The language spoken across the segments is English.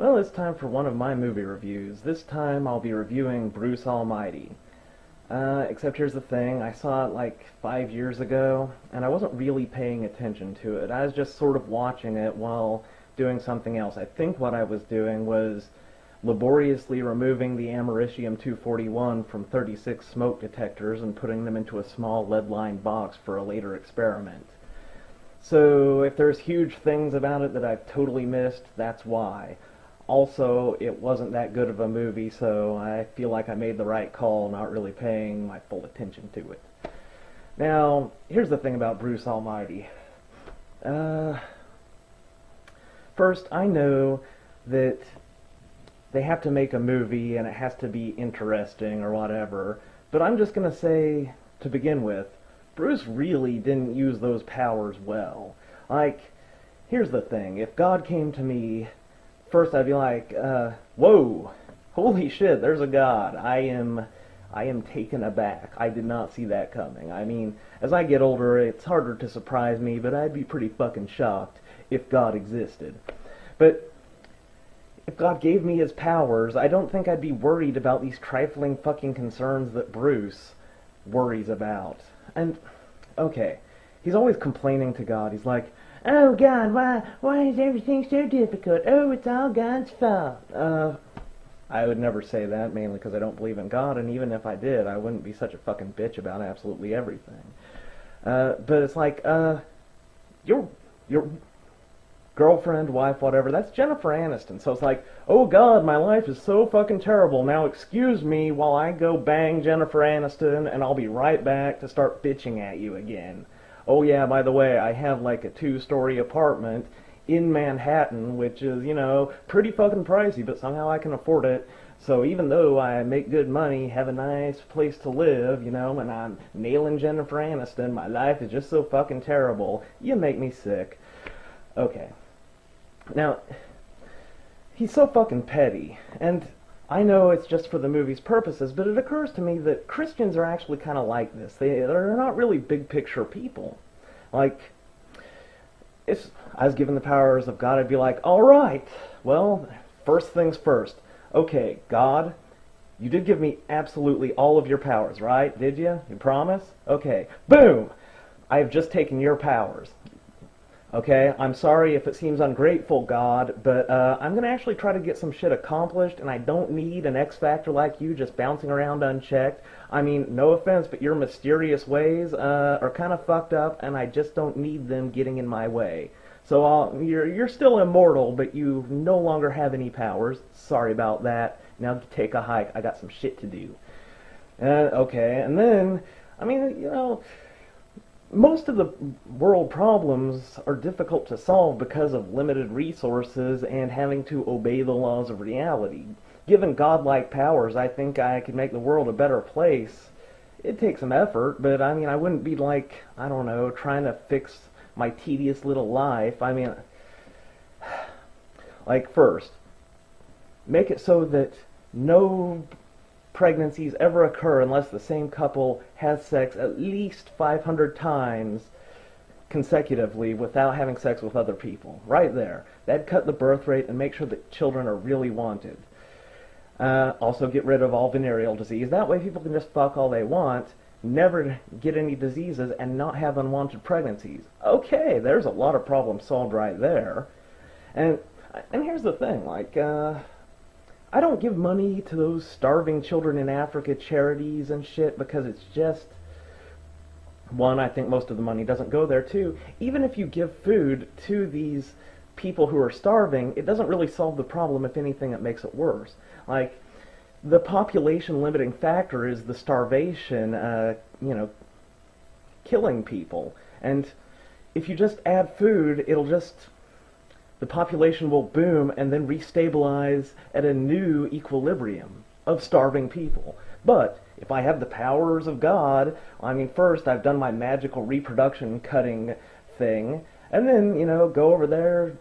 Well, it's time for one of my movie reviews. This time I'll be reviewing Bruce Almighty. Except here's the thing, I saw it like 5 years ago, and I wasn't really paying attention to it. I was just sort of watching it while doing something else. I think what I was doing was laboriously removing the Americium-241 from 36 smoke detectors and putting them into a small lead-lined box for a later experiment. So if there's huge things about it that I've totally missed, that's why. Also, it wasn't that good of a movie, so I feel like I made the right call not really paying my full attention to it. Now, here's the thing about Bruce Almighty. First, I know that they have to make a movie and it has to be interesting or whatever, but I'm just going to say, to begin with, Bruce really didn't use those powers well. Like, here's the thing, if God came to me, first I'd be like, whoa, holy shit, there's a God. I am taken aback. I did not see that coming. I mean, as I get older, it's harder to surprise me, but I'd be pretty fucking shocked if God existed. But if God gave me his powers, I don't think I'd be worried about these trifling fucking concerns that Bruce worries about. And, okay, he's always complaining to God. He's like, oh God, why is everything so difficult? Oh, it's all God's fault. I would never say that, mainly because I don't believe in God, and even if I did, I wouldn't be such a fucking bitch about absolutely everything. But it's like, your girlfriend, wife, whatever, that's Jennifer Aniston. So it's like, oh God, my life is so fucking terrible. Now excuse me while I go bang Jennifer Aniston, and I'll be right back to start bitching at you again. Oh yeah, by the way, I have like a 2-story apartment in Manhattan, which is, you know, pretty fucking pricey, but somehow I can afford it. So even though I make good money, have a nice place to live, you know, and I'm nailing Jennifer Aniston, my life is just so fucking terrible. You make me sick. Okay. Now, he's so fucking petty, and I know it's just for the movie's purposes, but it occurs to me that Christians are actually kind of like this. They're not really big picture people. Like, if I was given the powers of God, I'd be like, alright, well, first things first. Okay, God, you did give me absolutely all of your powers, right? Did you? You promise? Okay, boom! I have just taken your powers. Okay, I'm sorry if it seems ungrateful, God, but I'm going to actually try to get some shit accomplished, and I don't need an X-Factor like you just bouncing around unchecked. I mean, no offense, but your mysterious ways are kind of fucked up, and I just don't need them getting in my way. So you're still immortal, but you no longer have any powers. Sorry about that. Now take a hike. I got some shit to do. Okay, and then, I mean, you know, most of the world problems are difficult to solve because of limited resources and having to obey the laws of reality. Given godlike powers, I think I could make the world a better place. It takes some effort, but I mean, I wouldn't be like, I don't know, trying to fix my tedious little life. I mean, like, first, make it so that no pregnancies ever occur unless the same couple has sex at least 500 times consecutively without having sex with other people. Right there. That'd cut the birth rate and make sure that children are really wanted. Also get rid of all venereal disease. That way people can just fuck all they want, never get any diseases, and not have unwanted pregnancies. Okay, there's a lot of problems solved right there. And here's the thing, like, I don't give money to those starving children in Africa charities and shit because it's just, one, I think most of the money doesn't go there. Two, even if you give food to these people who are starving, it doesn't really solve the problem. If anything, it makes it worse. Like, the population limiting factor is the starvation, you know, killing people. And if you just add food, the population will boom and then restabilize at a new equilibrium of starving people. But if I have the powers of God, I mean, first I've done my magical reproduction cutting thing, and then, you know, go over there,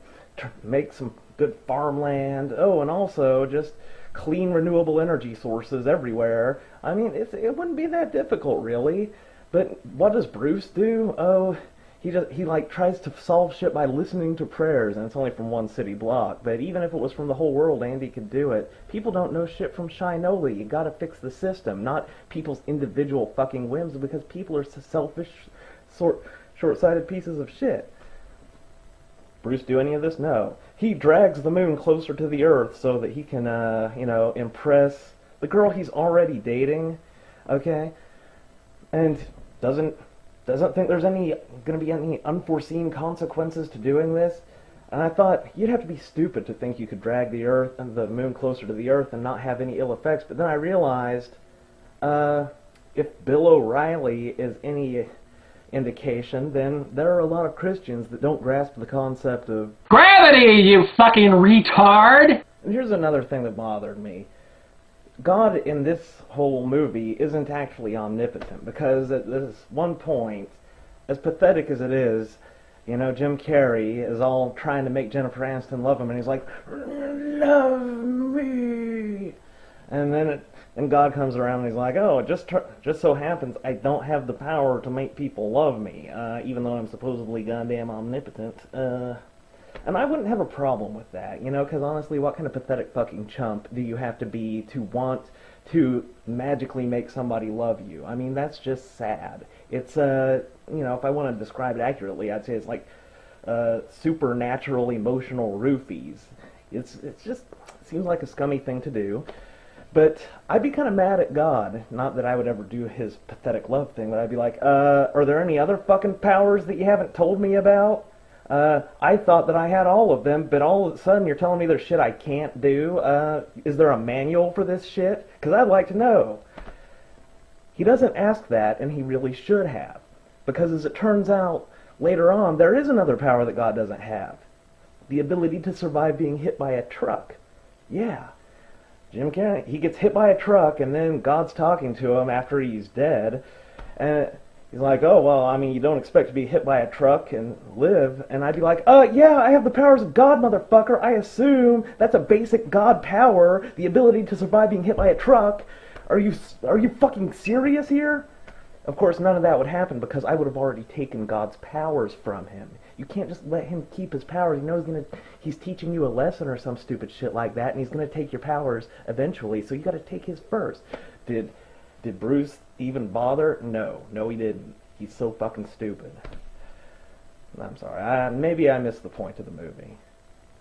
make some good farmland, oh, and also just clean renewable energy sources everywhere. I mean, it wouldn't be that difficult, really. But what does Bruce do? Oh, he like tries to solve shit by listening to prayers, and it's only from one city block. But even if it was from the whole world, Andy could do it. People don't know shit from Shinola. You gotta fix the system, not people's individual fucking whims, because people are selfish, short-sighted pieces of shit. Bruce do any of this? No. He drags the moon closer to the Earth so that he can, impress the girl he's already dating, okay? And doesn't think there's going to be any unforeseen consequences to doing this. And I thought, you'd have to be stupid to think you could drag the moon closer to the Earth and not have any ill effects. But then I realized, if Bill O'Reilly is any indication, then there are a lot of Christians that don't grasp the concept of gravity, you fucking retard! And here's another thing that bothered me. God in this whole movie isn't actually omnipotent, because at this one point, as pathetic as it is, Jim Carrey is all trying to make Jennifer Aniston love him, and he's like, love me! And God comes around and he's like, oh, it just so happens I don't have the power to make people love me, even though I'm supposedly goddamn omnipotent. And I wouldn't have a problem with that, because honestly, what kind of pathetic fucking chump do you have to be to want to magically make somebody love you? I mean, that's just sad. It's, if I want to describe it accurately, I'd say it's like supernatural emotional roofies. It seems like a scummy thing to do. But I'd be kind of mad at God. Not that I would ever do his pathetic love thing, but I'd be like, are there any other fucking powers that you haven't told me about? I thought that I had all of them, but all of a sudden you're telling me there's shit I can't do. Is there a manual for this shit? Because I'd like to know. He doesn't ask that, and he really should have. Because as it turns out, later on, there is another power that God doesn't have. The ability to survive being hit by a truck. Yeah. Jim Carrey, he gets hit by a truck, and then God's talking to him after he's dead. And he's like, oh, well, I mean, you don't expect to be hit by a truck and live. And I'd be like, yeah, I have the powers of God, motherfucker. I assume that's a basic God power, the ability to survive being hit by a truck. Are you fucking serious here? Of course, none of that would happen because I would have already taken God's powers from him. You can't just let him keep his powers. You know he's teaching you a lesson or some stupid shit like that, and he's gonna take your powers eventually, so you gotta take his first. Did Bruce even bother? No, he didn't. He's so fucking stupid. I'm sorry. Maybe I missed the point of the movie.